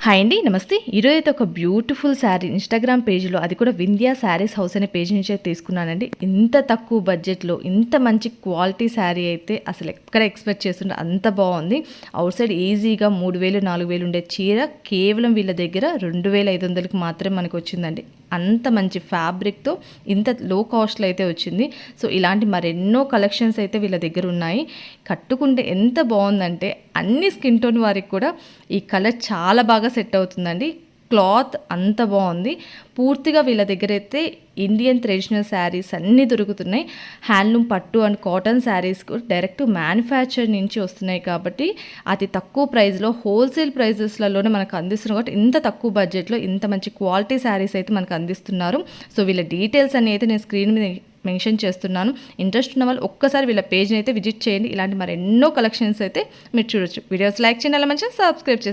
Hi అండి, నమస్తే. ఈరోజు అయితే ఒక బ్యూటిఫుల్ శారీ ఇన్‌స్టాగ్రామ్ పేజ్‌లో, అది కూడా వింధ్యా శారీస్ హౌస్ అనే పేజ్ నుంచి అయితే తీసుకున్నానండి. ఇంత తక్కువ బడ్జెట్‌లో ఇంత మంచి క్వాలిటీ శారీ అయితే అసలు ఎక్కడ ఎక్స్‌పెక్ట్ చేస్తుండే అంత బాగుంది. అవుట్ సైడ్ ఈజీగా 3000, 4000 ఉండే చీర కేవలం వీళ్ళ దగ్గర 2500కి మాత్రమే మనకు వచ్చిందండి. అంత మంచి ఫ్యాబ్రిక్‌తో ఇంత లో కాస్ట్‌లో అయితే వచ్చింది. సో ఇలాంటి మరెన్నో కలెక్షన్స్ అయితే వీళ్ళ దగ్గర ఉన్నాయి. కట్టుకుంటే ఎంత బాగుందంటే అన్ని స్కిన్ టోన్ వారికి కూడా ఈ కలర్ చాలా బాగా సెట్ అవుతుందండి. క్లాత్ అంత బాగుంది. పూర్తిగా వీళ్ళ దగ్గర అయితే ఇండియన్ ట్రెడిషనల్ శారీస్ అన్నీ దొరుకుతున్నాయి. హ్యాండ్లూమ్ పట్టు and cotton saris direct manufacture నుంచి వస్తున్నాయి కాబట్టి అతి తక్కువ ప్రైస్లో హోల్సేల్ ప్రైజెస్లలోనే మనకు అందిస్తున్నారు కాబట్టి ఇంత తక్కువ బడ్జెట్లో ఇంత మంచి క్వాలిటీ శారీస్ అయితే మనకు అందిస్తున్నారు. సో వీళ్ళ డీటెయిల్స్ అన్ని అయితే నేను స్క్రీన్ మీద మెన్షన్ చేస్తున్నాను. ఇంట్రెస్ట్ ఉన్న వాళ్ళు ఒక్కసారి వీళ్ళ పేజ్ని అయితే విజిట్ చేయండి. ఇలాంటి మరెన్నో కలెక్షన్స్ అయితే మీరు చూడొచ్చు. వీడియోస్ లైక్ చేయాలి, మంచిగా సబ్స్క్రైబ్ చేయండి.